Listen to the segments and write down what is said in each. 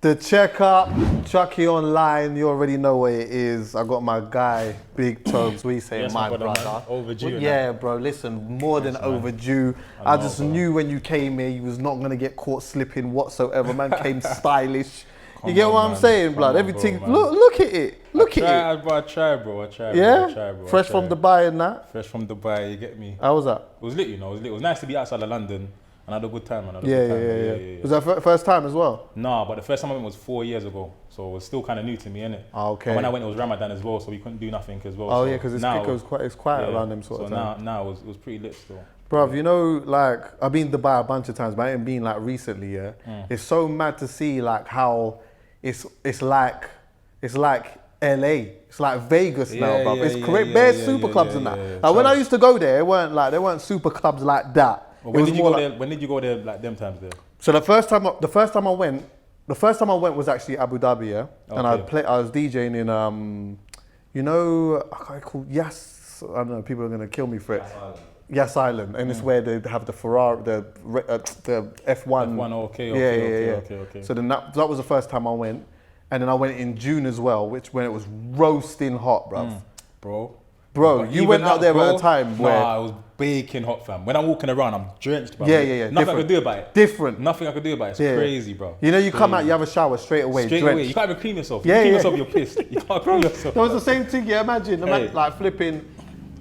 The checkup, Chuckie online, you already know what it is. I got my guy, Big Tobz, we say Yes, my brother, brother. man. Overdue. Yeah, bro, listen, more than overdue. I just knew when you came here, you was not going to get caught slipping whatsoever. Man came stylish. You get what I'm saying, blood? Everything, look at it. Look at it. I try, bro. Yeah? Fresh from Dubai and that? Fresh from Dubai, you get me? How was that? It was lit, you know. It was lit. It was nice to be outside of London. And I had a good time, man. Yeah. Was that first time as well? Nah, but the first time I went was 4 years ago. So it was still kind of new to me, innit? Oh, okay. And when I went, it was Ramadan as well, so we couldn't do nothing as well. Oh, so yeah, because it's quiet around them sort of time. So now it was pretty lit still. Bruv, you know, like, I've been to Dubai a bunch of times, but I ain't been, like, recently, yeah? It's so mad to see, like, how it's like LA. It's like Vegas now, bruv. It's correct. Bare super clubs and that. Like, when I used to go there, there weren't super clubs like that. Well, when did you go there, like, them times there? So the first time I went was actually Abu Dhabi, yeah? And I was DJing in, you know, I call Yas, I don't know, people are gonna kill me for it. Yas Island, and it's where they have the Ferrari, the F1. F1, okay. So then that was the first time I went, and then I went in June as well, when it was roasting hot, bruv. Bro, you went out there at a time where... Nah, I was baking hot, fam. When I'm walking around, I'm drenched, bro. Yeah. Nothing I could do about it. Different. Nothing I could do about it. It's crazy, bro. You know, you come out, you have a shower straight away. Straight away. You can't even clean yourself. You clean yourself, you're pissed. You can't clean yourself. It was the same thing, yeah, imagine like flipping...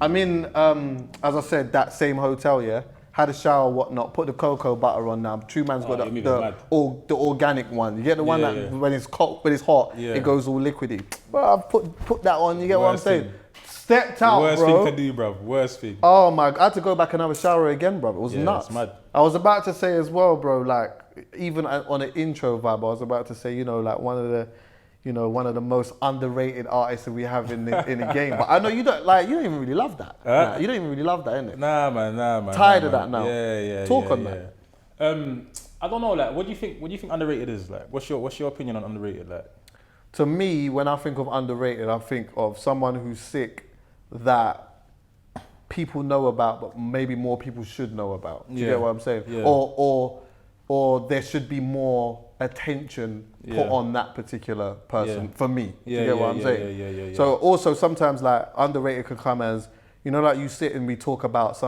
I'm in, as I said, that same hotel, yeah? Had a shower, whatnot, put the cocoa butter on now. True Man's got the organic one. You get the one that when it's cold, when it's hot, it goes all liquidy. Well, I've put that on, you get what I'm saying? Stepped out, Worst bro. thing to do, bro. Worst thing. Oh my, I had to go back and have a shower again, bro. It was nuts. It's mad. I was about to say as well, bro, like, even on an intro vibe, I was about to say, you know, like one of the most underrated artists that we have in the game. But I know you don't even really love that. Nah, you don't even really love that, innit? Nah, man. Tired of that now. Yeah. Talk on that. I don't know, like, what do you think underrated is? Like, what's your opinion on underrated? Like, to me, when I think of underrated, I think of someone who's sick that people know about, but maybe more people should know about. Do you get what I'm saying? Yeah. Or there should be more attention put on that particular person for me. Do you get what I'm saying? So also sometimes like underrated can come as, you know, like you sit and we talk about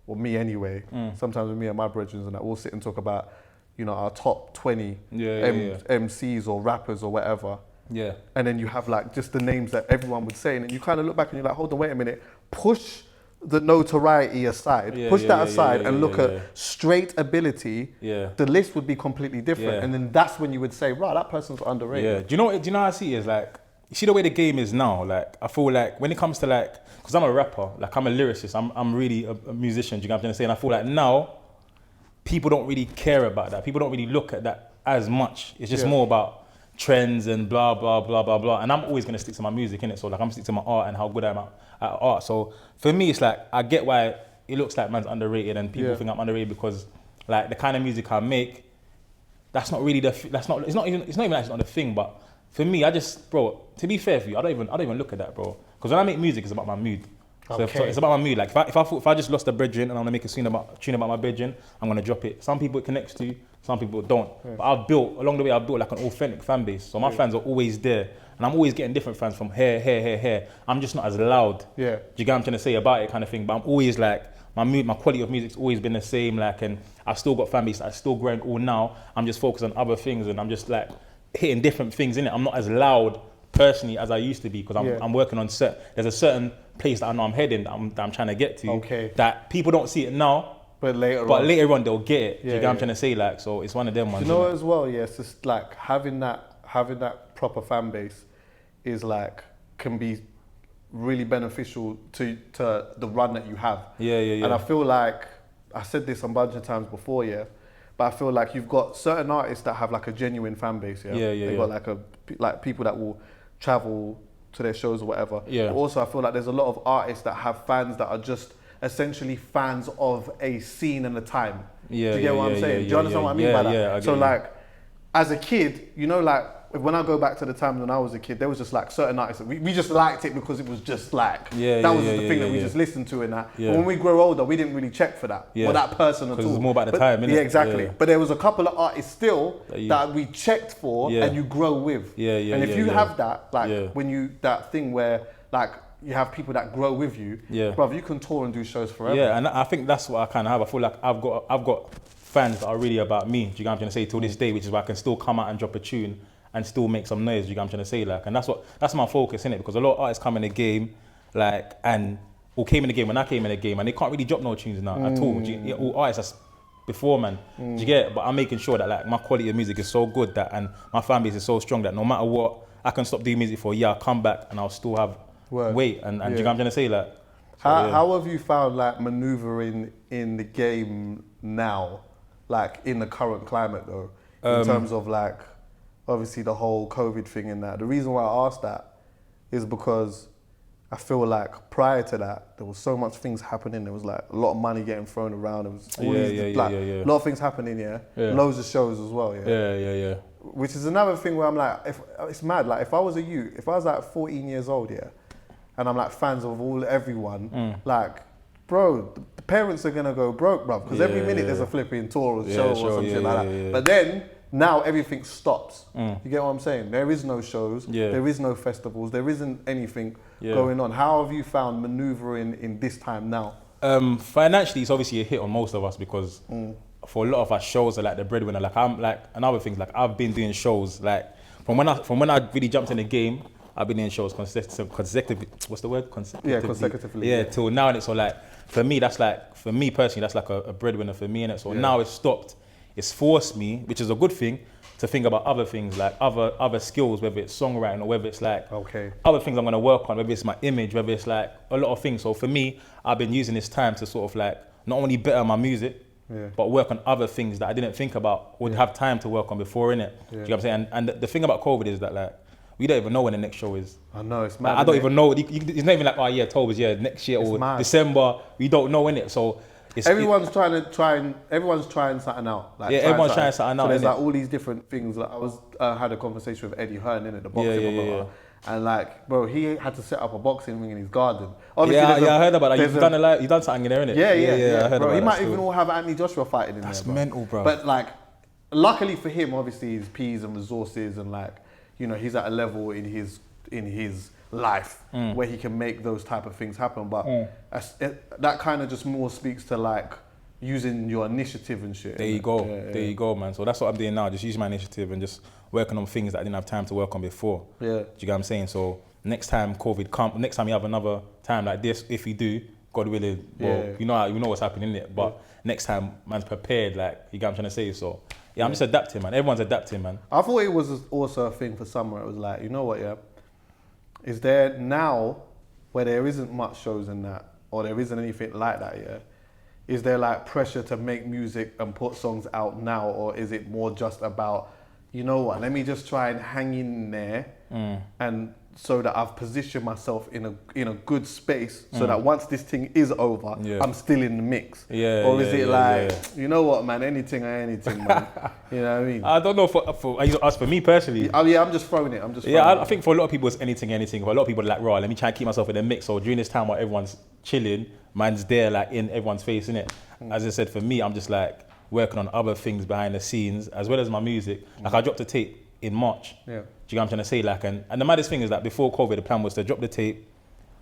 me anyway, sometimes with me and my brethren and that, we'll sit and talk about, you know, our top 20 MCs or rappers or whatever. Yeah. And then you have like just the names that everyone would say, and then you kind of look back and you're like, hold on, wait a minute, push the notoriety aside, and look at straight ability, the list would be completely different. And then that's when you would say, right, that person's underrated. Yeah. Do you know how I see it is? Like, you see the way the game is now, like, I feel like when it comes to like, because I'm a rapper, like I'm a lyricist, I'm really a musician, do you know what I'm trying to say? And I feel like now, people don't really care about that. People don't really look at that as much. It's just more about trends and blah, blah, blah, blah, blah. And I'm always going to stick to my music, innit? So like, I'm stick to my art and how good I am at art. So for me, it's like, I get why it looks like man's underrated and people think I'm underrated because like the kind of music I make, that's not really it's not even actually not the thing, but for me, bro, to be fair for you, I don't even look at that, bro. Because when I make music, it's about my mood. So it's about my mood. Like if I just lost a brethren and I'm gonna make a tune about my brethren, I'm gonna drop it. Some people it connects to, some people don't. But along the way I've built like an authentic fan base. So my fans are always there. And I'm always getting different fans from here. I'm just not as loud. Yeah. Do you get what I'm trying to say about it kind of thing? But I'm always like, my mood, my quality of music's always been the same, like, and I've still got fan base that's still growing all now. I'm just focused on other things and I'm just like hitting different things in it. I'm not as loud personally as I used to be because I'm working on there's a certain place that I know I'm heading that I'm trying to get to that people don't see it now. But later on they'll get it. Do you get what I'm trying to say? Like, so it's one of them ones. You know as well, it's just like having that proper fan base is like, can be really beneficial to the run that you have. Yeah. And I feel like, I said this a bunch of times before, but I feel like you've got certain artists that have like a genuine fan base, They've got like people that will travel to their shows or whatever. Yeah. But also I feel like there's a lot of artists that have fans that are just essentially fans of a scene and a time. Do you get what I'm saying? Do you understand what I mean by that? So like, as a kid, you know, like when I go back to the time when I was a kid, there was just like certain artists that we just liked it because it was just like that was the thing that we just listened to and that. But when we grow older, we didn't really check for that or that person at all. Because it's more about the time, innit? Yeah, exactly. But there was a couple of artists still that we checked for and you grow with. And if you have that, like when you that thing where like you have people that grow with you, bruv, you can tour and do shows forever. Yeah, and I think that's what I kind of have. I feel like I've got fans that are really about me. Do you get what I'm trying to say? Till this day, which is why I can still come out and drop a tune and still make some noise. Do you get what I'm trying to say? Like, and that's my focus, innit? Because a lot of artists come in the game, like, or came in the game when I came in the game, and they can't really drop no tunes now at all. All artists that's before, man. Do you get it? But I'm making sure that like my quality of music is so good that, and my fan base is so strong that no matter what, I can stop doing music for a year, I'll come back and I'll still have weight. And do you get what I'm trying to say? Like, how have you found like maneuvering in the game now, like in the current climate though, in terms of like, obviously the whole COVID thing and that. The reason why I asked that is because I feel like prior to that, there was so much things happening. There was like a lot of money getting thrown around. There was all a lot of things happening, loads of shows as well, Which is another thing where I'm like, it's mad. Like if I was a youth, if I was like 14 years old, and I'm like fans of everyone, like, bro, the parents are gonna go broke, bro, because every minute there's a flipping tour or show or something like that. But then now everything stops. You get what I'm saying? There is no shows, there is no festivals, there isn't anything going on. How have you found maneuvering in this time now? Financially, it's obviously a hit on most of us because for a lot of our shows are like the breadwinner. Like I'm like, another thing, like I've been doing shows like from when I really jumped in the game. I've been doing shows consecutively. What's the word? Consecutively. Yeah, till now, and it's so like for me, that's like for me personally, that's like a breadwinner for me, and so now it's stopped. It's forced me, which is a good thing, to think about other things like other skills, whether it's songwriting or whether it's like other things I'm gonna work on, whether it's my image, whether it's like a lot of things. So for me, I've been using this time to sort of like not only better my music, but work on other things that I didn't think about would have time to work on before, innit? Do you know what I'm saying? And the thing about COVID is that like we don't even know when the next show is. I know, it's mad. Like, I don't even know. It's not even like, oh yeah, Tobz, next year or December. We don't know, innit? So everyone's trying something out. Like, everyone's trying something out. So there's like all these different things. Like I had a conversation with Eddie Hearn, innit, the boxing and like, bro, he had to set up a boxing ring in his garden. Obviously, I heard about that. You've done something in there, innit? Yeah. I heard bro, about he might even all have Anthony Joshua fighting in there. That's mental, bro. But like, luckily for him, obviously, his P's and resources and like, you know, he's at a level in his life where he can make those type of things happen. But that kind of just more speaks to like using your initiative and shit. There you go. There you go, man. So that's what I'm doing now. Just using my initiative and just working on things that I didn't have time to work on before. Do you get what I'm saying? So next time next time you have another time like this, if you do, God willing, well, you know what's happening, innit? But next time, man's prepared, like, you get what I'm trying to say? So, I'm just adapting, man. Everyone's adapting, man. I thought it was also a thing for summer. It was like, you know what, is there now, where there isn't much shows in that, or there isn't anything like that, is there like pressure to make music and put songs out now, or is it more just about, you know what, let me just try and hang in there and so that I've positioned myself in a good space so that once this thing is over, I'm still in the mix? Or is it like, you know what, man, anything, man? You know what I mean? I don't know for me personally. I'm just throwing it. I think for a lot of people it's anything. For a lot of people like, right, let me try and keep myself in the mix. So during this time while everyone's chilling, man's there like in everyone's face, innit? As I said, for me, I'm just like working on other things behind the scenes as well as my music. Like I dropped a tape in March. Do you know what I'm trying to say? Like, and the maddest thing is that before COVID, the plan was to drop the tape,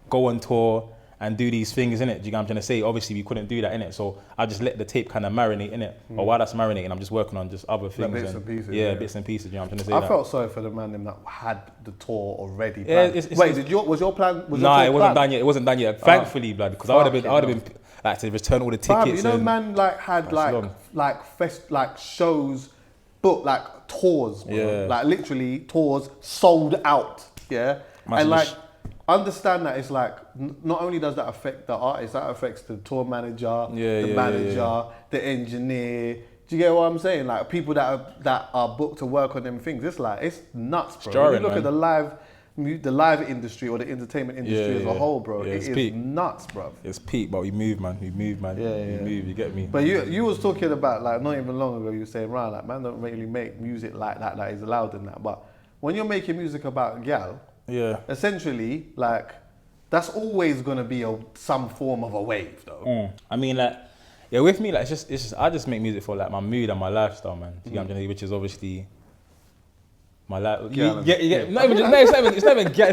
go on tour, and do these things, innit? Do you know what I'm trying to say? Obviously, we couldn't do that, innit? So I just let the tape kind of marinate, innit? But while that's marinating, I'm just working on just other things. Bits and pieces. Bits and pieces, you know what I'm trying to say? I felt sorry for the man that had the tour already planned. Was your plan? No, it wasn't done yet. It wasn't done yet. Thankfully, blood, because I would have been like to return all the tickets. You know, man, like had like shows booked, like tours, bro. Like literally tours sold out. And like understand that it's like not only does that affect the artist, that affects the tour manager, the manager, the engineer. Do you get what I'm saying? Like people that are booked to work on them things. It's like it's nuts, bro. Jarring, when you look at the live industry or the entertainment industry as a whole, bro, it is peak. Nuts, bro. It's peak, but we move, man. We move, you get me? But you was talking about, like, not even long ago, you were saying, right, like, man don't really make music like that is allowed in that. But when you're making music about gal, essentially, like, that's always gonna be some form of a wave, though. I mean, like, yeah, with me, like, it's just, I just make music for like my mood and my lifestyle, man. You get what I'm saying? Which is obviously my life. It's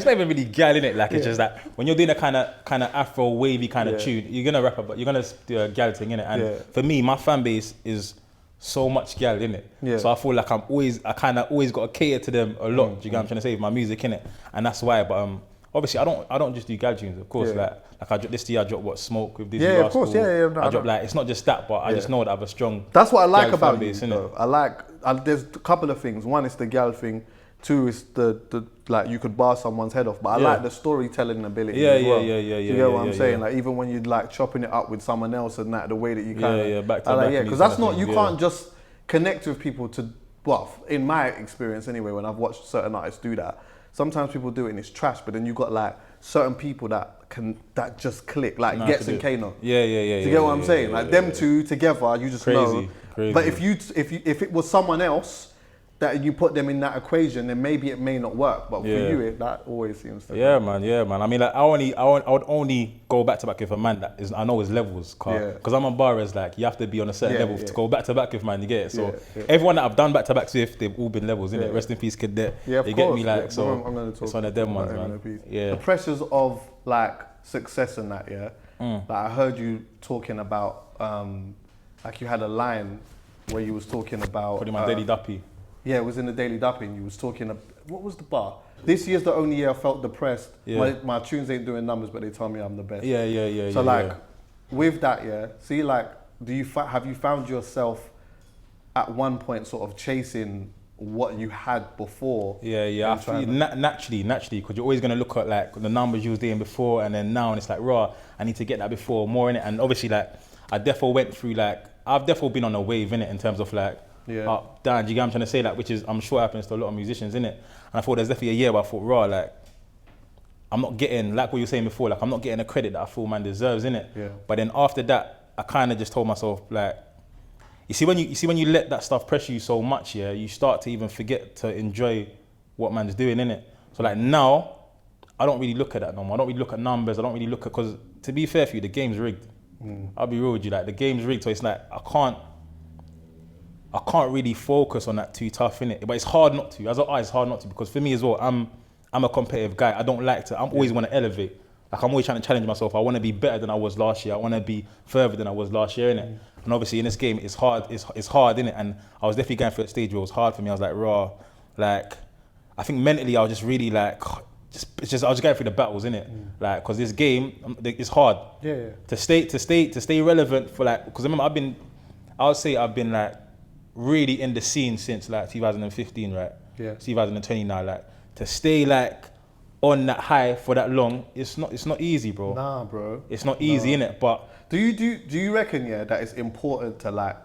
not even really gal, innit? Like, it's just that when you're doing a kind of Afro wavy kind of tune, you're gonna rap about, you're gonna do a gal thing, innit? And for me, my fan base is so much gal, innit? So I feel like I kind of always got to cater to them a lot. Do you get what I'm trying to say with my music, innit? And that's why. But obviously, I don't just do gal tunes, of course. Like this year I dropped what Smoke with Dizzy Rascal. Of course, no, I dropped like, it's not just that, but I just know that I have a strong. That's what I like about you, though. I like there's a couple of things. One is the gal thing. Two is the like you could bar someone's head off, but I like the storytelling ability as well. You get what I'm saying? Like even when you're like chopping it up with someone else and that, the way that you kind of back to back. Because that's not, you can't just connect with people to, well, in my experience anyway, when I've watched certain artists do that, sometimes people do it and it's trash, but then you got like certain people that just click, like Gets and Kano. Do you get what I'm saying? Like them two together, you just know. But if it was someone else that you put them in that equation, then maybe it may not work. But for you, that always seems to work. Man. I mean, like I would only go back to back with a man that is, I know his levels, because I'm on bars, like you have to be on a certain level to go back to back with, man. You get it? So everyone that I've done back to backs with, they've all been levels, innit? Rest in peace, Cadet. You get me, like so. I'm gonna talk. It's one of them ones, man. The pressures of like success and that, Like I heard you talking about, like you had a line where you was talking about putting my daily duppy. Yeah, it was in the Daily Dupping. You was talking, what was the bar? This year's the only year I felt depressed. My tunes ain't doing numbers, but they tell me I'm the best. So like, with that, see like, have you found yourself at one point sort of chasing what you had before? I feel naturally, because you're always going to look at like the numbers you was doing before and then now, and it's like, raw, I need to get that before, more in it. And obviously like, I've definitely been on a wave in it in terms of like, up, down, do you get what I'm trying to say? Like, which is, I'm sure happens to a lot of musicians, innit? And I thought there's definitely a year where I thought, raw, like, I'm not getting, like what you were saying before, like, I'm not getting the credit that I feel man deserves, innit? But then after that, I kind of just told myself, like, you see when you let that stuff pressure you so much, you start to even forget to enjoy what man's doing, innit? So like now, I don't really look at that no more. I don't really look at numbers. I don't really look at, because to be fair for you, the game's rigged. I'll be real with you, like the game's rigged, so it's like, I can't really focus on that too tough, innit? But it's hard not to. As an artist, it's hard not to, because for me as well, I'm a competitive guy. I don't like to, I'm always want to elevate. Like I'm always trying to challenge myself. I want to be better than I was last year. I want to be further than I was last year, innit? And obviously in this game, it's hard, it's hard, innit? And I was definitely going through a stage where it was hard for me. I was like, raw, like, I think mentally I was just really like, I was just going through the battles, innit? Like, cause this game, it's hard. To stay relevant for like, cause remember I would say I've been like, really in the scene since like 2015, right? 2020 now, like to stay like on that high for that long, it's not easy, bro. Nah, bro. It's not easy, innit? But do you reckon that it's important to like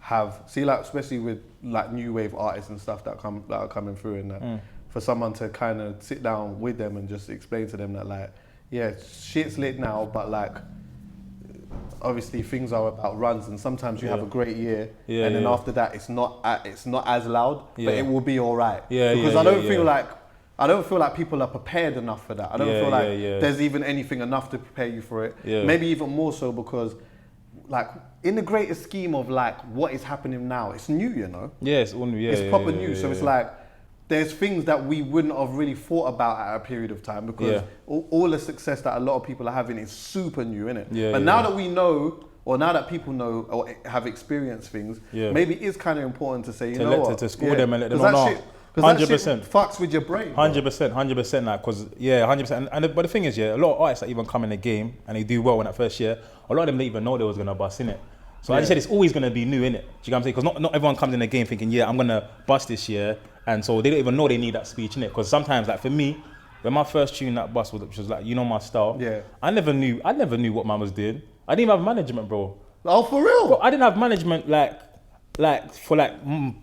have, see like especially with like new wave artists and stuff that are coming through and that, for someone to kind of sit down with them and just explain to them that like, shit's lit now, but like obviously things are about runs, and sometimes you have a great year, and then after that it's not as loud, but it will be all right. Because I don't feel like people are prepared enough for that. I don't feel like there's even anything enough to prepare you for it. Maybe even more so because, like, in the greater scheme of like what is happening now, it's new, you know. It's all new. It's proper new. So it's like there's things that we wouldn't have really thought about at a period of time, because all the success that a lot of people are having is super new, innit? But now that we know, or now that people know or have experienced things, maybe it is kind of important to say, to school them and let them know. 100% fucks with your brain. 100%, like, cause 100%. But the thing is, a lot of artists that even come in the game and they do well in that first year, a lot of them didn't even know they was gonna bust, innit? So I just said it's always gonna be new, innit? Do you know what I'm saying? Because not everyone comes in the game thinking, I'm gonna bust this year, and so they don't even know they need that speech, innit? Because sometimes, like for me, when my first tune that bust was, which was like, my style. I never knew what man was doing. I didn't even have management, bro. Oh, for real? Bro, I didn't have management like for like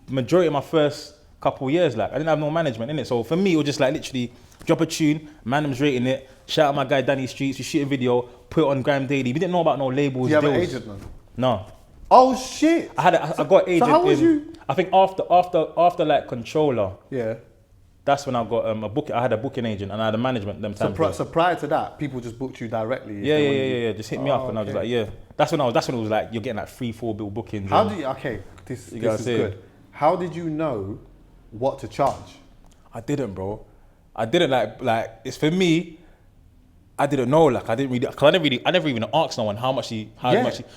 majority of my first couple of years. Like I didn't have no management in it. So for me, it was just like literally drop a tune, man's rating it, shout out my guy Danny Streets, we shoot a video, put it on Gram Daily. We didn't know about no labels. Do you have an agent, man? No. Oh shit! I got an agent. So how was you? I think after like Controller. Yeah. that's when I got a book. I had a booking agent and I had a management them times. So prior to that, people just booked you directly. Yeah. Just hit me up and I was like, yeah. That's when it was like you're getting like 3-4 bill bookings. How do you? Okay, this is good. How did you know what to charge? I didn't, bro. I didn't like. It's for me. I didn't know. Like I never even asked no one how much he.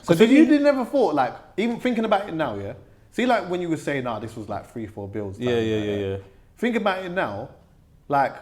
So you never thought like even thinking about it now, yeah. See, like when you were saying, this was like 3-4 bills. Yeah. Think about it now, like,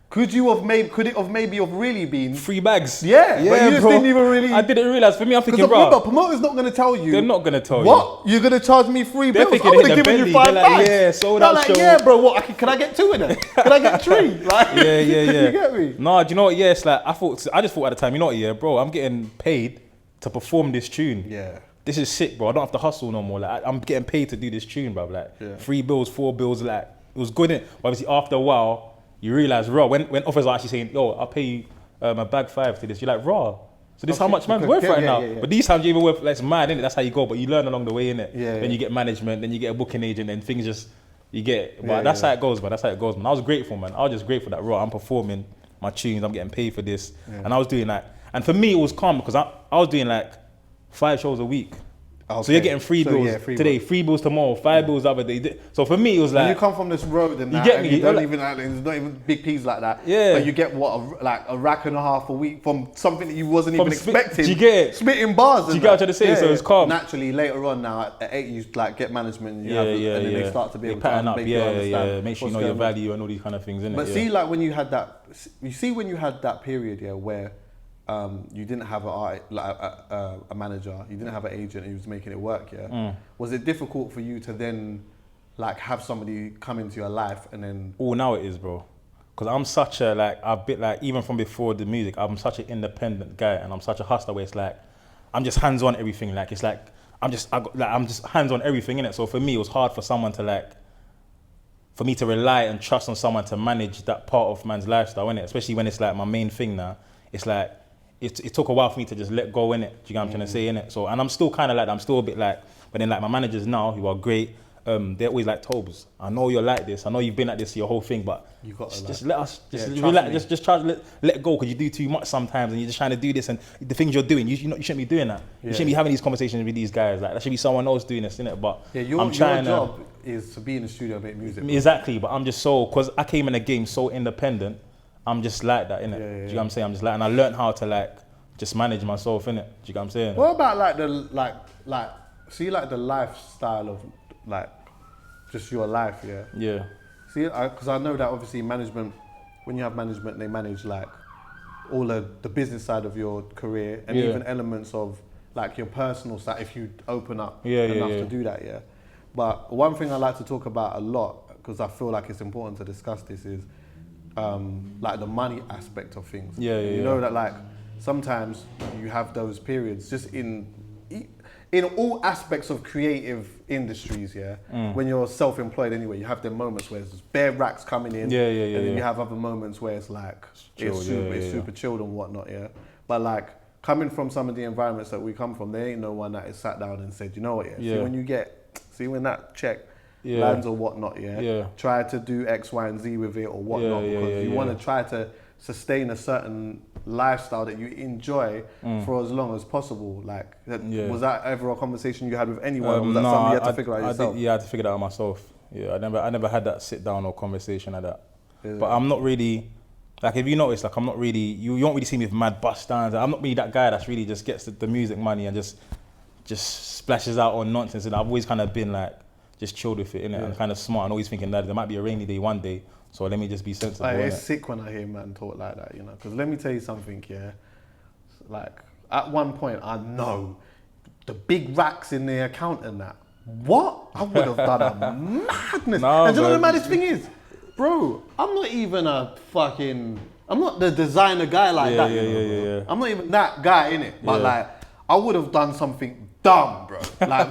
could it have maybe really been 3 bags? Yeah, but you just didn't even really. I didn't realize. For me, I'm thinking, bro. But promoter's not gonna tell you. They're not gonna tell you. What? You're gonna charge me 3 bills? Thinking I would have given you 5 bags. Yeah, sold out show. Yeah, bro. What? Can I get 2 in there? Can I get 3? Like, yeah. You get me? No, do you know what? Yeah, it's like I just thought at the time, you know what? Yeah, bro, I'm getting paid to perform this tune. Yeah. This is sick, bro. I don't have to hustle no more. Like I'm getting paid to do this tune, bro. Like 3 bills, 4 bills, like it was good. But obviously after a while, you realize, raw, when offers are actually saying, yo, I'll pay you a bag 5 to this, you're like, raw. So this is how much man's worth right now. Yeah. But these times you even worth, like, it's mad, innit? That's how you go. But you learn along the way, innit? Yeah. Then you get management, then you get a booking agent, and things just, you get. But that's how it goes, man. That's how it goes, man. I was grateful, man. I was just grateful that, raw, I'm performing my tunes, I'm getting paid for this. Yeah. And I was doing that. And for me, it was calm because I was doing like 5 shows a week. Okay. So you're getting 3 bills today, 3 bills tomorrow, 5 bills the other day. So for me, it was like... When you come from this road and you get me. You don't even, there's not even big P's like that. Yeah. But you get what, like a rack and a half a week from something that you wasn't even expecting. Do you get it? Spitting bars. Do you get what I'm trying to say? Yeah, so it's calm. Naturally, later on now, at 8, you like get management and and then they start to be able to make you understand. Make sure you know your value and all these kind of things, innit? But see, like when you had that period, where you didn't have a manager, you didn't have an agent who was making it work, Was it difficult for you to then like have somebody come into your life and then... Oh, now it is, bro. Because I'm such a, even from before the music, I'm such an independent guy and I'm such a hustler where it's like, I'm just hands on everything. Like, it's like, I'm just hands on everything, innit? So for me, it was hard for someone to for me to rely and trust on someone to manage that part of man's lifestyle, innit? Especially when it's like my main thing now. It's like, it took a while for me to just let go, innit? Do you get what I'm trying to say, innit? So, and I'm still kind of like that. I'm still a bit like, but then like my managers now, who are great, they're always like, Tobz, I know you're like this. I know you've been like this your whole thing, but you got just let us, relax, just try to let go, because you do too much sometimes, and you're just trying to do this, and the things you're doing, you shouldn't be doing that. You shouldn't be having these conversations with these guys. Like, that should be someone else doing this, innit? But your job is to be in the studio and make music. Exactly, but I'm just because I came in the game so independent, I'm just like that, innit? Do you know what I'm saying? I'm just like, and I learned how to just manage myself, innit? Do you get what I'm saying? What about the lifestyle of just your life, yeah? Yeah. See, because I know that obviously management, when you have management, they manage all the business side of your career and even elements of your personal side if you open up enough to do that, yeah? But one thing I like to talk about a lot, because I feel like it's important to discuss this, is the money aspect of things. You know that sometimes you have those periods just in all aspects of creative industries, when you're self-employed anyway, you have them moments where there's bare racks coming in, and then you have other moments where it's super chilled and whatnot, But coming from some of the environments that we come from, there ain't no one that has sat down and said, you know what, see when that check lands or whatnot, try to do X, Y, and Z with it or whatnot, because you want to try to sustain a certain lifestyle that you enjoy for as long as possible. Was that ever a conversation you had with anyone? Or was that something you had to figure out yourself? I had to figure that out myself. Yeah, I never had that sit down or conversation like that. But I'm not really, if you notice, I'm not really, you won't really see me with mad bust downs. I'm not really that guy that's really just gets the music money and just splashes out on nonsense. And I've always kind of been just chilled with it, innit? And kind of smart and always thinking that there might be a rainy day one day. So let me just be sensible. It's sick when I hear man talk like that, because let me tell you something, at one point I know the big racks in the account and that. What? I would have done a madness. No, and do you know what the maddest thing is? Bro, I'm not even I'm not the designer guy like that. Yeah. I'm not even that guy, innit? But I would have done something dumb, bro.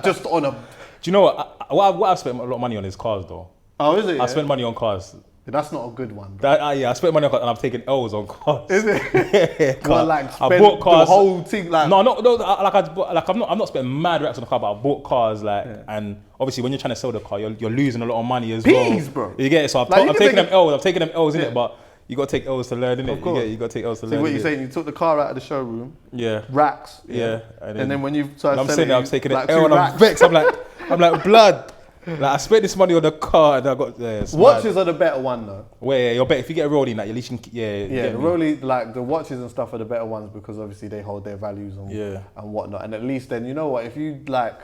Just on a... Do you know what? What I've spent a lot of money on is cars, though. Oh, is it? I spent money on cars. That's not a good one. Bro. I spent money on cars and I've taken L's on cars. Is it? Yeah, well, like I bought cars. The whole thing, like no, I'm not spending mad racks on the car, but I bought cars and obviously when you're trying to sell the car, you're losing a lot of money as well. Bro. You get it? So I'm taking them L's. I'm taking them L's in it, but you got to take L's to learn, innit? You got to take L's to learn. What you're saying? You took the car out of the showroom. Yeah. Racks. Yeah. And then when you started selling, I'm taking it L and I'm vexed. I'm like blood. Like I spent this money on the car and I got watches are the better one though. Well, you're better if you get a Rollie, like at least you can, the Rollie, like the watches and stuff are the better ones because obviously they hold their values and whatnot. And at least then you know what, if you like,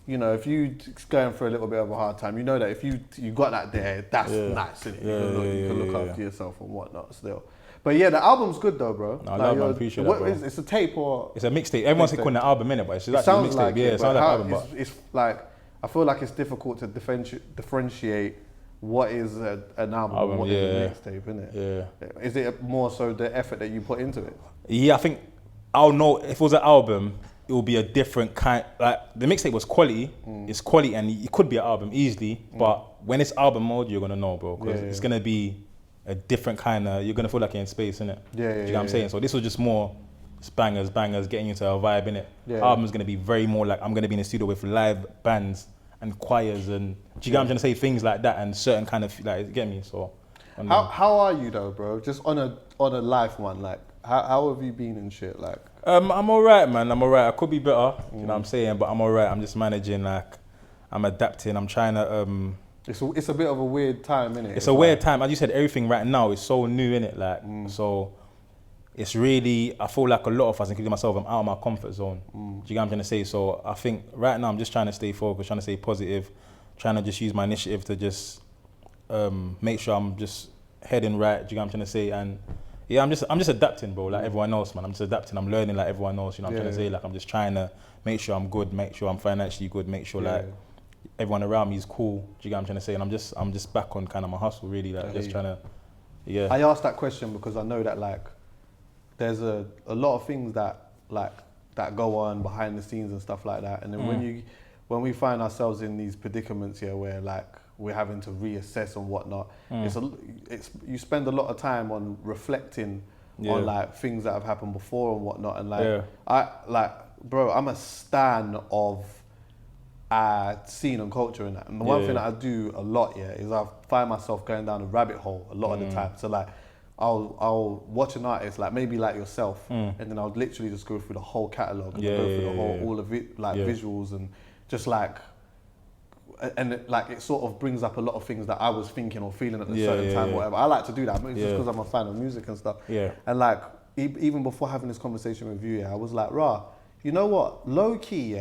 you know, if you going through a little bit of a hard time, you know that if you got that there, that's nice, isn't it? You can look after yourself and whatnot still. But yeah, the album's good though, bro. No, I appreciate that, bro. It's a tape or it's a mixtape. Everyone's calling it an album, innit? But it's actually a mixtape. It sounds like an album, but it's like I feel like it's difficult to differentiate what is an album and what is a mixtape, innit? Yeah. Is it more so the effort that you put into it? Yeah, I think I'll know if it was an album, it will be a different kind. Like the mixtape was quality, it's quality, and it could be an album easily. But when it's album mode, you're gonna know, bro, because it's gonna be a different kind of. You're gonna feel like you're in space, innit? Do you know what I'm saying? So this was just more. Bangers, getting you into a vibe, innit? Album's gonna be very more like I'm gonna be in the studio with live bands and choirs and do you get what I'm trying to say? Things like that and certain kind of like get me. So how are you though, bro? Just on a life one, like how have you been and shit? Like I'm alright, man. I'm alright. I could be better, you know what I'm saying, but I'm alright. I'm just managing, like I'm adapting. I'm trying to it's a bit of a weird time, innit? It's a weird time. As you said, everything right now is so new, innit? Like so it's really, I feel like a lot of us, including myself, I'm out of my comfort zone. Do you get what I'm trying to say? So I think right now I'm just trying to stay focused, trying to stay positive, trying to just use my initiative to just make sure I'm just heading right. Do you get what I'm trying to say? And yeah, I'm just adapting, bro, like everyone else, man. I'm just adapting, I'm learning like everyone else, you know what I'm trying to say? Like I'm just trying to make sure I'm good, make sure I'm financially good, make sure like everyone around me is cool. Do you get what I'm trying to say? And I'm just back on kind of my hustle, really, like just trying to, I asked that question because I know that like, there's a lot of things that go on behind the scenes and stuff like that, and then when we find ourselves in these predicaments here where like we're having to reassess and whatnot, it's you spend a lot of time on reflecting on like things that have happened before and whatnot, and I'm a stan of scene and culture and that, and the one thing that I do a lot is I find myself going down a rabbit hole a lot of the time. So like I'll watch an artist like maybe like yourself, and then I'll literally just go through the whole catalogue and go through the whole all of it, like visuals and just like, and it sort of brings up a lot of things that I was thinking or feeling at a certain time, whatever. I like to do that, but it's just because I'm a fan of music and stuff. And like even before having this conversation with you, I was like, rah, you know what? Low key,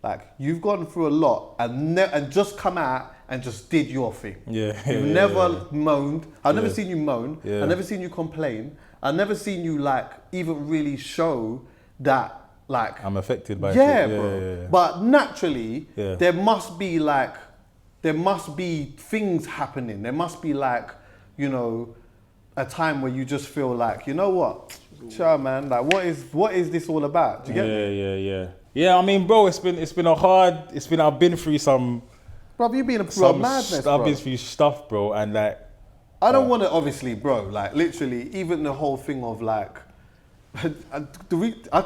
like you've gone through a lot and just come out and just did your thing. You've never moaned. I've never seen you moan. I've never seen you complain. I've never seen you like even really show that like I'm affected by it. Bro. But naturally, there must be things happening. There must be like, you know, a time where you just feel like, you know what, sure man, like what is this all about? Do you get me? Yeah, I mean, bro, I've been through some. Bro, you've been through a madness, bro. I've been through stuff, bro, and like. I don't want to, obviously, bro, like literally, even the whole thing of like, I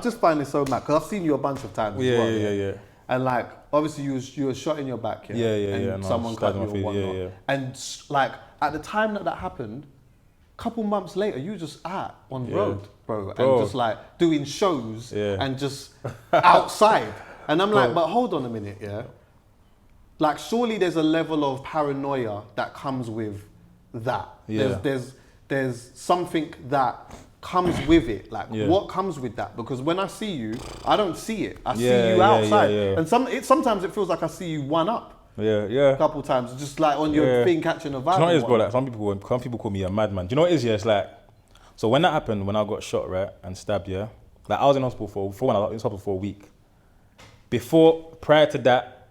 just find it so mad because I've seen you a bunch of times as well. Yeah. And like, obviously, you were shot in your back, and someone cut you or whatnot. And like, at the time that happened, a couple months later, you were just out on the road, bro, and just like doing shows and just outside. And I'm like, but hold on a minute, like, surely there's a level of paranoia that comes with that. There's something that comes with it. Like, what comes with that? Because when I see you, I don't see it. I see you outside. And sometimes it feels like I see you one up. A couple times, just like on your thing, catching a vibe. Do you know what it is, bro? Like, some people call me a madman. Do you know what it is? It's like, so when that happened, when I got shot, right, and stabbed, like I was in hospital for a week. Prior to that,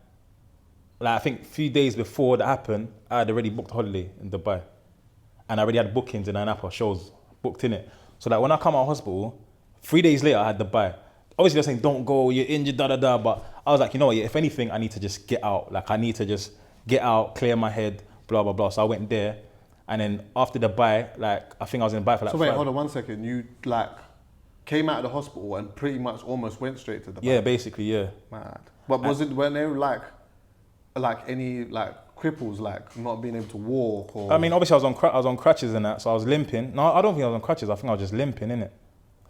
like I think a few days before that happened, I had already booked a holiday in Dubai. And I already had bookings in Anapa, shows booked in it. So like when I come out of hospital, 3 days later I had Dubai. Obviously they're saying don't go, you're injured, but I was like, you know what, if anything, I need to just get out. Like I need to just get out, clear my head, blah, blah, blah. So I went there. And then after the buy, like, I think I was in the buy for like So wait, hold on 1 second. You like came out of the hospital and pretty much almost went straight to the buy? Yeah, basically, yeah. Mad. But when they were like any like cripples, like not being able to walk or? I mean, obviously I was on crutches and that, so I was limping. No, I don't think I was on crutches. I think I was just limping, innit?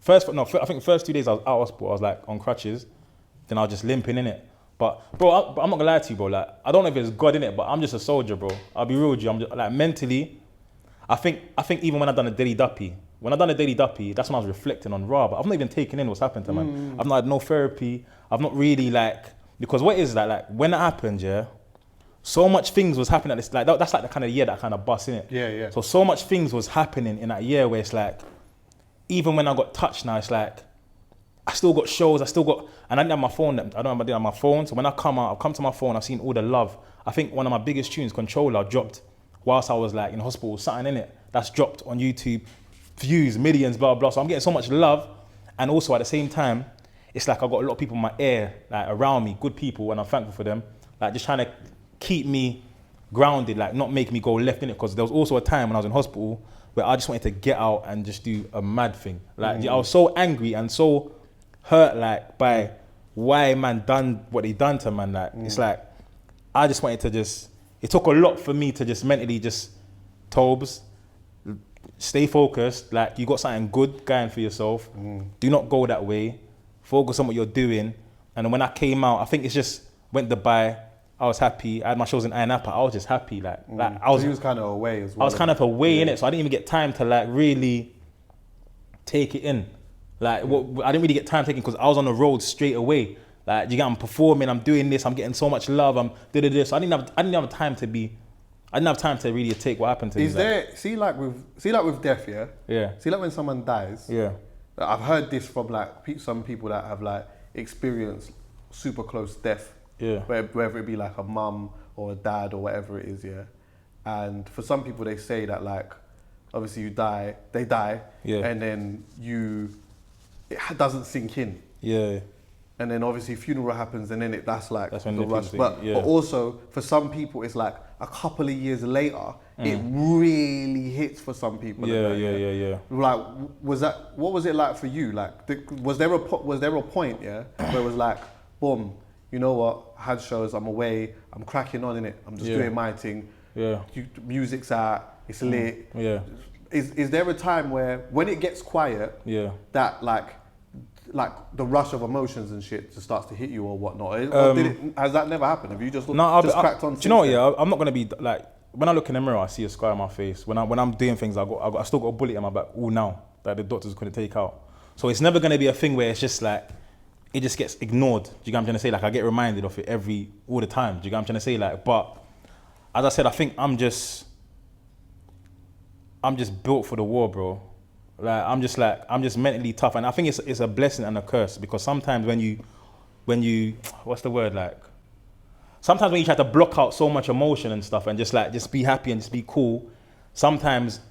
I think the first 2 days I was out of hospital, I was like on crutches. Then I was just limping, innit? But bro, I'm not gonna lie to you, bro. Like, I don't know if it's God in it, but I'm just a soldier, bro. I'll be real with you. I'm just, like, mentally, I think even when I done the daily duppy, that's when I was reflecting on raw. But I've not even taken in what's happened to man. I've not had no therapy. I've not really because what is that? Like when it happened, yeah, so much things was happening at this. Like that's like the kind of year that kind of bust in it. Yeah. So much things was happening in that year where it's like, even when I got touched now, it's like, I still got shows, and I didn't have my phone. I don't have my phone. So when I come out, I've come to my phone, I've seen all the love. I think one of my biggest tunes, Controller, dropped whilst I was like in hospital, something in it. That's dropped on YouTube, views, millions, blah, blah. So I'm getting so much love. And also at the same time, it's like I've got a lot of people in my ear, like around me, good people, and I'm thankful for them. Like just trying to keep me grounded, like not make me go left in it. Because there was also a time when I was in hospital where I just wanted to get out and just do a mad thing. Like I was so angry and so hurt, like by why man done what they done to man. Like it's like I just wanted to it took a lot for me to just mentally Tobz, stay focused. Like you got something good going for yourself. Do not go that way. Focus on what you're doing. And then when I came out, I think it's just went to buy. I was happy. I had my shows in Ayia Napa. I was just happy. Like I was. So he was kind of away as well. I was kind of away in it, so I didn't even get time to like really take it in. Like I didn't really get time taking because I was on the road straight away. Like I'm performing, I'm doing this, I'm getting so much love, I'm this. So I didn't have time to really take what happened to me. Is there see like with death, yeah? Yeah. See like when someone dies. Yeah. I've heard this from like some people that have like experienced super close death. Yeah. Whether it be like a mum or a dad or whatever it is, yeah. And for some people they say that like obviously they die, yeah. And then it doesn't sink in. Yeah. And then obviously funeral happens and then that's when the rush. But yeah. also for some people it's like a couple of years later it really hits for some people. Yeah. Like what was it like for you? Like was there a point, yeah, where it was like, boom, you know what, I had shows, I'm away, I'm cracking on in it, I'm just doing my thing. Yeah. Music's out, it's lit. Yeah. Is there a time where when it gets quiet, that like the rush of emotions and shit just starts to hit you or whatnot? Or has that never happened? Have you just cracked on? Do you know what? Yeah, I'm not gonna be like, when I look in the mirror, I see a scar on my face. When I'm doing things, I still got a bullet in my back. All now that the doctors couldn't take out. So it's never gonna be a thing where it's just like it just gets ignored. Do you get what I'm trying to say? Like I get reminded of it all the time. Do you get what I'm trying to say? Like, but as I said, I think I'm just built for the war, bro. Like I'm just mentally tough, and I think it's a blessing and a curse because sometimes when you what's the word, like sometimes when you try to block out so much emotion and stuff and just be happy and just be cool, sometimes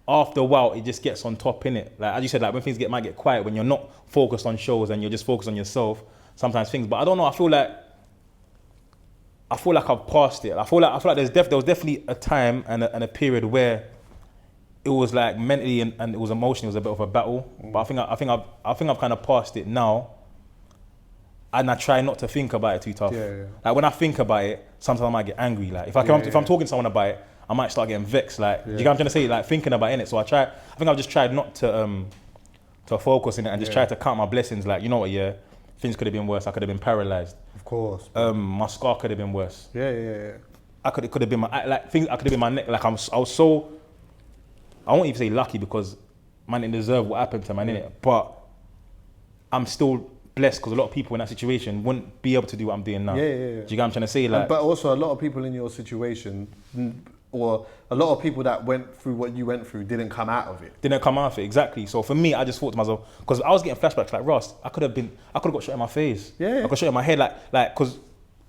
after a while it just gets on top, innit? Like as you said, like when things might get quiet, when you're not focused on shows and you're just focused on yourself, sometimes things. But I don't know. I feel like I've passed it. I feel like there was definitely a time and a period where it was like mentally and it was emotionally, it was a bit of a battle. But I think I've kind of passed it now, and I try not to think about it too tough. Yeah. Like when I think about it, sometimes I might get angry. Like if I'm talking to someone about it, I might start getting vexed. Like you get what I'm trying to say? Like thinking about it. So I think I've just tried not to focus in it and just try to count my blessings. Like, you know what? Yeah, things could have been worse. I could have been paralyzed. Of course. My scar could have been worse. Yeah. It could have been things. I could have been my neck. Like I was so. I won't even say lucky because man didn't deserve what happened to man, innit? But I'm still blessed because a lot of people in that situation wouldn't be able to do what I'm doing now. Yeah. Do you get what I'm trying to say? Like, but also a lot of people in your situation, or a lot of people that went through what you went through didn't come out of it. Exactly. So for me, I just thought to myself, because I was getting flashbacks like, Ross, I could have got shot in my face. Yeah. I got shot in my head, because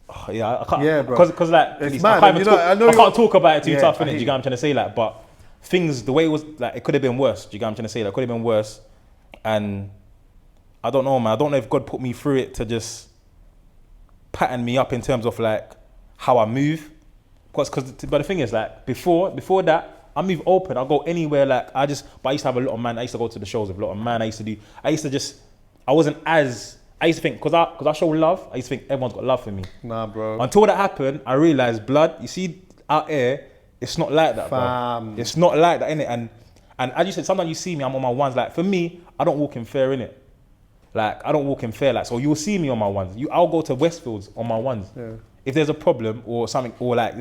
I can't. Yeah, bro. Because like, it's I mad. can't talk about it too tough, innit? Do you it. get what I'm trying to say? Like, but things, the way it was, like, it could have been worse. Do you get what I'm trying to say? Like, it could have been worse. And I don't know, man. I don't know if God put me through it to just pattern me up in terms of like how I move. but the thing is, like, before that, I move open. I go anywhere. Like, but I used to have a lot of man. I used to go to the shows with a lot of man. I used to think, because I show love, I used to think everyone's got love for me. Nah, bro. Until that happened, I realized, blood, you see out here, it's not like that, bro. It's not like that, innit? And as you said, sometimes you see me, I'm on my ones. Like, for me, I don't walk in fear, innit? Like, I don't walk in fear. Like, so you'll see me on my ones. I'll go to Westfields on my ones. Yeah. If there's a problem or something, or like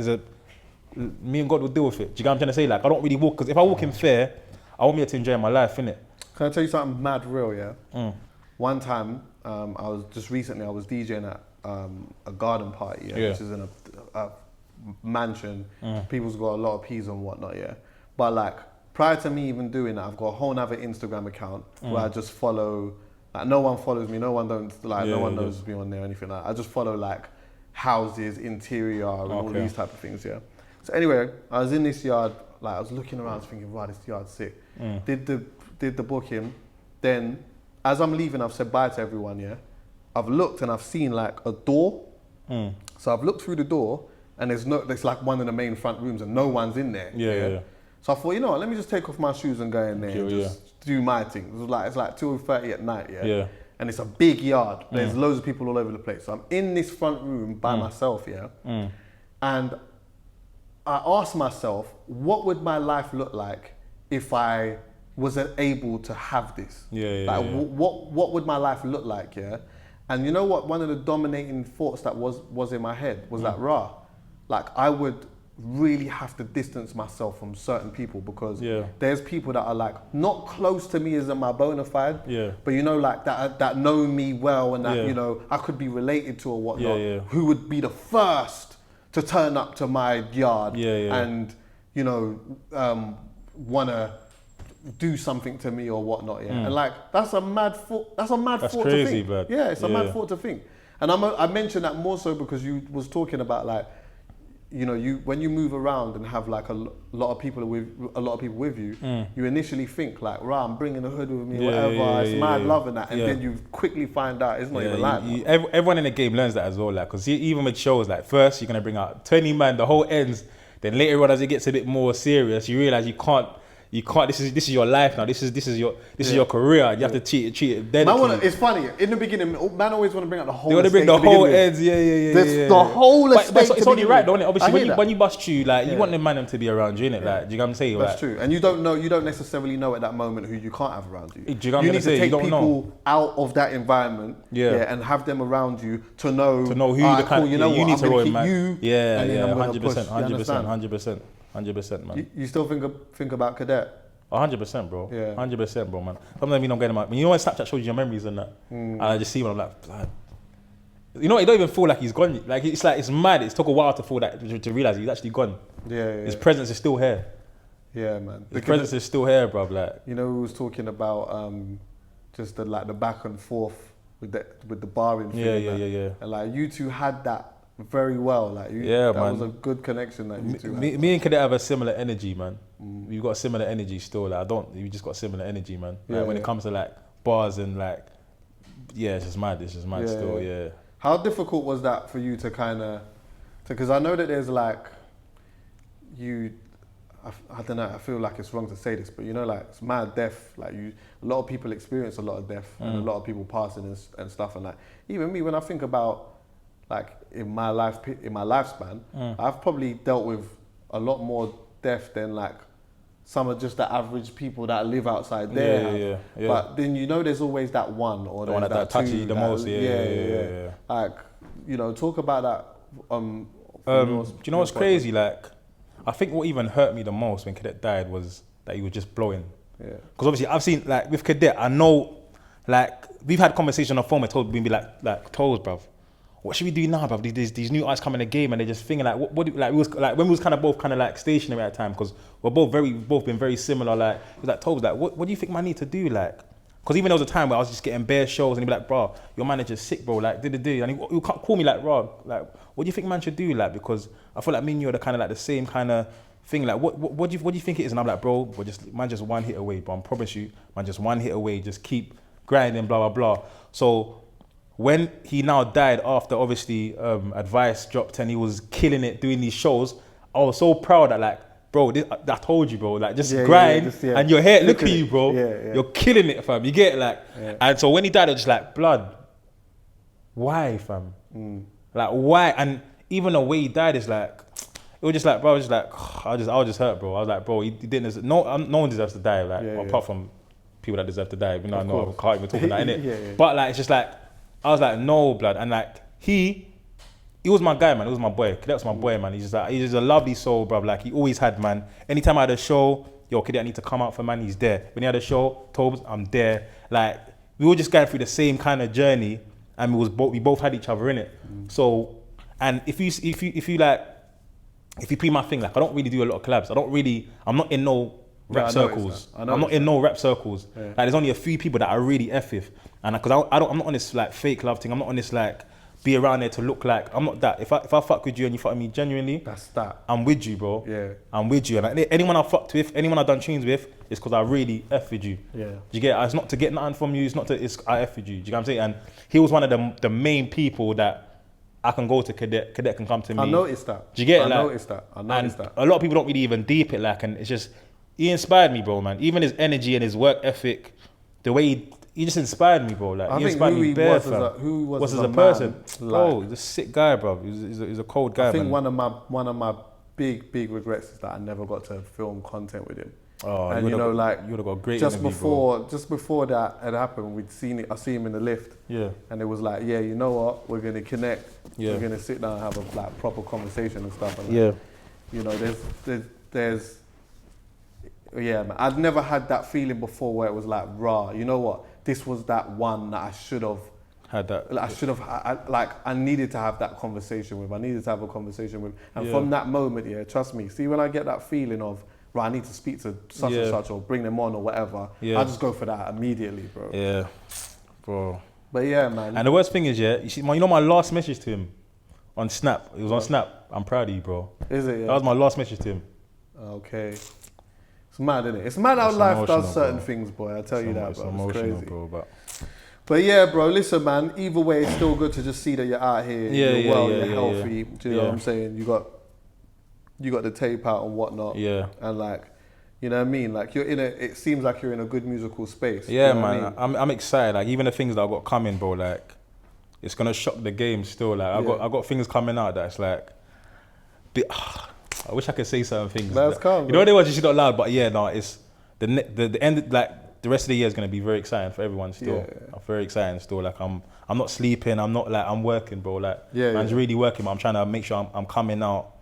me and God will deal with it. Do you get what I'm trying to say? Like, I don't really walk, because if I walk in fear, I won't be able to enjoy my life, innit? Can I tell you something mad real, yeah? One time, I was DJing at a garden party, which is in a mansion. People's got a lot of peas and whatnot, yeah. But like, prior to me even doing that, I've got a whole other Instagram account where I just follow, like, no one follows me, no one knows me on there or anything like that. I just follow like houses, interior, and all these type of things, yeah. So anyway, I was in this yard, like I was looking around thinking, wow, this yard's sick. Did the booking, then as I'm leaving, I've said bye to everyone, yeah. I've looked and I've seen like a door. So I've looked through the door and there's like one of the main front rooms and no one's in there. Yeah. So I thought, you know what, let me just take off my shoes and go in there and just do my thing. It's like 2:30 at night, yeah. And it's a big yard. There's loads of people all over the place. So I'm in this front room by myself, yeah. And I asked myself, what would my life look like if I wasn't able to have this? What would my life look like, yeah? And you know what? One of the dominating thoughts that was in my head was that, like, I would really have to distance myself from certain people, because there's people that are like not close to me as in my bona fide, but you know, like that know me well and that you know I could be related to or whatnot, who would be the first to turn up to my yard and you know wanna do something to me or whatnot, and like that's a mad thought. That's crazy, to think. But it's a mad thought to think. And I mentioned that more so because you was talking about, like, you know, when you move around and have like a lot of people with you, you initially think like, I'm bringing the hood with me, whatever. It's mad loving that, and then you quickly find out it's not even like that. Everyone in the game learns that as well, like, because even with shows, like, first you're gonna bring out 20 man, the whole ends. Then later on, as it gets a bit more serious, you realize you can't. This is your life now. This is your career. You have to treat it dead. It's funny. In the beginning, man always want to bring out the whole. They want to bring the whole ends. The whole estate. But it's only right, don't it? Obviously, when you bust you, like, you want the man to be around you, innit? Like, do you know what I'm saying? That's true. And you don't necessarily know at that moment who you can't have around you. Do you know what I'm need to take people out of that environment, and have them around you to know who the kind. You know what? You need to roll man. You. 100%, man. You still think about Cadet? 100%, bro. 100%, bro, man. Sometimes I'm getting my. You know when Snapchat shows you your memories and that, and I just see when I'm like, blood. You know, it don't even feel like he's gone. Like, it's mad. It took a while to feel that, to realize he's actually gone. His presence is still here. Yeah, man. His presence is still here, bro. Like, you know, we was talking about just the back and forth with the barring thing. Yeah. And like, you two had that very well, like, that was a good connection that you two had. Me and Cadet have a similar energy, man. We've got a similar energy still. Like, we just got similar energy, man. Like, when it comes to like bars and like, it's just mad. It's just mad still. Yeah. How difficult was that for you to kind of, because I know that there's like, I don't know, I feel like it's wrong to say this, but you know, like, it's mad death. Like, a lot of people experience a lot of death and a lot of people passing and stuff, and like, even me, when I think about, like, in my lifespan, I've probably dealt with a lot more death than like some of just the average people that live outside there. Yeah. But then, you know, there's always that one or the one that touches you the most. Yeah. Like, you know, talk about that. Do you know what's crazy? Like, I think what even hurt me the most when Cadet died was that he was just blowing. Yeah. Because obviously I've seen, like, with Cadet, I know, like, we've had conversation on the phone with Tobz, being like Tobz, bruv. What should we do now, bruv? These new artists come in the game and they're just thinking like, like, we was like, when we was kind of both kind of like stationary at the time, because we're both been very similar. Like, it was like, Tobz, like, what do you think I need to do? Like, because even there was a time where I was just getting bare shows and he'd be like, bro, your manager's sick, bro. Like, and he call me like, bro, like, what do you think man should do? Like, because I feel like me and you are the kind of like the same kind of thing. Like, what do you think it is? And I'm like, bro, man, just one hit away, bro. I promise you, man, just one hit away. Just keep grinding, blah, blah, blah. So when he now died after, obviously, Advice dropped and he was killing it doing these shows, I was so proud that like, bro, I told you, bro, like just grind and your hair, look at you, bro. You're killing it, fam. You get it, like, and so when he died, I was just like, blood, why, fam? Like, why? And even the way he died is like, it was just like, bro, I was just like, I was just hurt, bro. I was like, bro, he didn't, no one deserves to die, like, apart from people that deserve to die. You know, I know I can't even talk about that, innit? But like, it's just like, I was like, no, blood. And like, he was my guy, man. He was my boy. Cadet was my boy, man. He's just a lovely soul, bro. Like, he always had, man. Anytime I had a show, yo, Cadet, I need to come out for, man. He's there. When he had a show, Tobz, I'm there. Like, we were just going through the same kind of journey, and we both had each other in it. So, and if you play my thing, like, I don't really do a lot of collabs. I'm not in no rap circles. I'm not in no rap circles. Like, there's only a few people that I really F with, and because I'm not on this like fake love thing. I'm not on this like be around there to look like. I'm not that. If I fuck with you and you fuck with me genuinely, that's that. I'm with you, bro. Yeah. I'm with you. And anyone I fucked with, anyone I done tunes with, it's because I really F with you. Yeah. Do you get it? It's not to get nothing from you. It's I F with you. Do you get what I'm saying? And he was one of the main people that I can go to Cadet. Cadet can come to me. I noticed that. Do you get it? I noticed that. A lot of people don't really even deep it, like, and it's just, he inspired me, bro, man. Even his energy and his work ethic, the way he just inspired me, bro. Like, he inspired me bare, fam. Who was as a person? Bro, he's a sick guy, bro. He's a cold guy, I think man. one of my big regrets is that I never got to film content with him. Oh, and you know, like, you would have got a great just interview, before that had happened, I see him in the lift. Yeah. And it was like, yeah, you know what? We're gonna connect. Yeah. We're gonna sit down and have a like proper conversation and stuff. And Yeah. like, you know, there's yeah, man. I'd never had that feeling before where it was like, rah, you know what? This was that one that I should have had that. Like, I needed to have that conversation with. I needed to have a conversation with. And from that moment, yeah, trust me. See, when I get that feeling of, right, I need to speak to such and such or bring them on or whatever, I just go for that immediately, bro. Yeah, bro. But yeah, man. And the worst thing is, yeah, you see, you know my last message to him on Snap. It was on Snap. I'm proud of you, bro. Is it? Yeah. That was my last message to him. Okay. It's mad, isn't it? It's mad how life does certain things, boy. I tell you that, bro. It's crazy. Bro, but yeah, bro, listen, man. Either way, it's still good to just see that you're out here, you're well, you're healthy. Do you know what I'm saying? You got the tape out and whatnot. Yeah. And like, you know what I mean? Like, it seems like you're in a good musical space. Yeah, you know man. What I mean? I'm excited. Like, even the things that I've got coming, bro, like, it's gonna shock the game still. Like, I got things coming out that's like, I wish I could say certain things. That's calm. You know what they were just not loud, but yeah, no, it's the end. Like, the rest of the year is gonna be very exciting for everyone still. Yeah. I'm very exciting still. Like, I'm not sleeping. I'm not like, I'm working, bro. Like, man's really working. But I'm trying to make sure I'm coming out.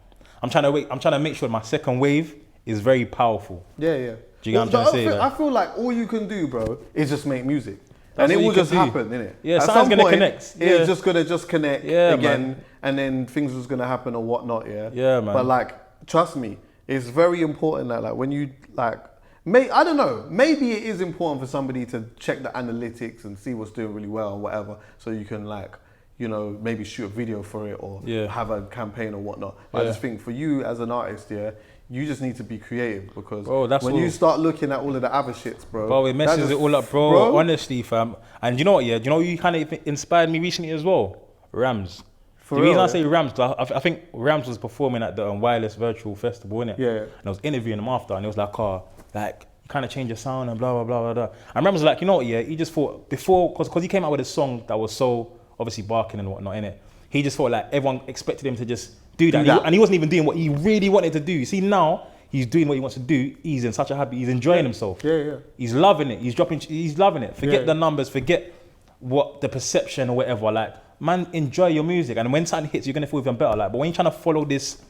I'm trying to make sure my second wave is very powerful. Yeah, yeah. Do you get what I'm trying to say? I feel like all you can do, bro, is just make music. And it will just happen, innit? Yeah, something's gonna connect. Yeah. It's just gonna connect again, man. And then things was gonna happen or whatnot, yeah? Yeah, man. But like, trust me, it's very important that like when you like, I don't know, maybe it is important for somebody to check the analytics and see what's doing really well or whatever, so you can like, you know, maybe shoot a video for it or have a campaign or whatnot. But I just think for you as an artist, yeah, you just need to be creative because when you start looking at all of the other shits, bro, it messes it all up, bro. Honestly, fam. And you know what, yeah? Do you know who kind of inspired me recently as well? Rams. The reason I say Rams, I think Rams was performing at the Wireless Virtual Festival, innit? Yeah. And I was interviewing him after, and it was like, like, you kind of change your sound and blah, blah, blah, blah, blah. And Rams was like, you know what, yeah? He just thought, before, because he came out with a song that was so obviously barking and whatnot, innit? He just thought like everyone expected him to just do that. And he wasn't even doing what he really wanted to do. You see, now he's doing what he wants to do. He's in such a happy, he's enjoying himself. Yeah, yeah. He's loving it. He's loving it. Forget the numbers, forget what the perception or whatever. Like, man, enjoy your music. And when something hits, you're gonna feel even better. Like, but when you're trying to follow this,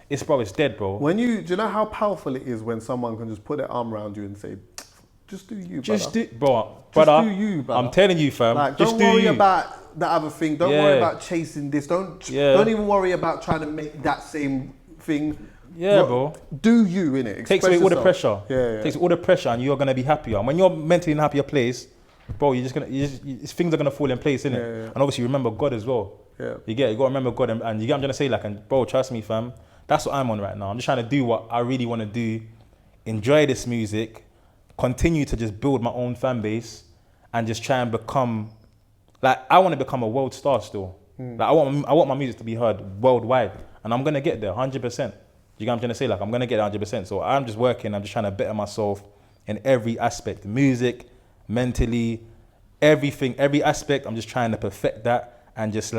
it's dead, bro. Do you know how powerful it is when someone can just put their arm around you and say, just do you, brother. Just do you, brother. I'm telling you, fam. Like, don't worry about the other thing. Don't worry about chasing this. Don't even worry about trying to make that same thing. Yeah, bro. Do you, innit? Takes away all the pressure. Yeah. Takes all the pressure, and you're gonna be happier. And when you're mentally in a happier place, bro, things are gonna fall in place, innit? Yeah. And obviously remember God as well. Yeah. You gotta remember God, and you get what I'm trying to say, like, and bro, trust me, fam. That's what I'm on right now. I'm just trying to do what I really want to do, enjoy this music, continue to just build my own fan base, and just try and become, like, I want to become a world star still. Like, I want my music to be heard worldwide, and I'm gonna get there, 100%. you know what I'm trying to say? Like, I'm gonna get 100%. So I'm just working. I'm just trying to better myself in every aspect, music, mentally, everything, every aspect. I'm just trying to perfect that and just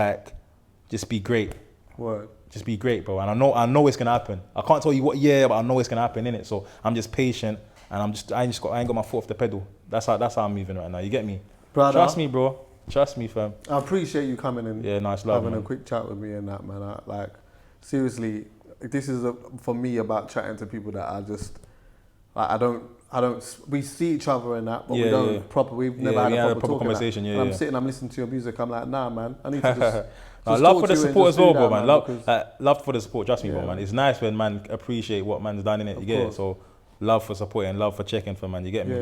be great. Word. Just be great, bro. And I know it's gonna happen. I can't tell you what year, but I know it's gonna happen, innit? So I'm just patient, and I ain't got my foot off the pedal. That's how I'm moving right now. You get me? Brother. Trust me, bro. Trust me, fam. I appreciate you coming and nice having love, a quick chat with me and that, man. Seriously, this is for me about chatting to people that I just, I don't. We see each other and that, but we don't proper. We've never had a proper conversation. And I'm sitting, I'm listening to your music. I'm like, nah, man. I need to just. Love for the support as well, bro, man. Love for the support. Trust me, bro, man. It's nice when man appreciate what man's done in it. You get it? So love for supporting, love for checking for man. You get me?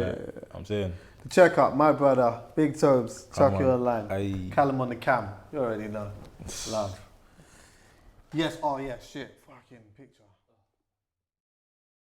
I'm saying. The check up, my brother, Big Tobz, Chuckie online, CALUM on the cam. You already know. Love. Yes. Oh yeah. Shit. Fucking picture.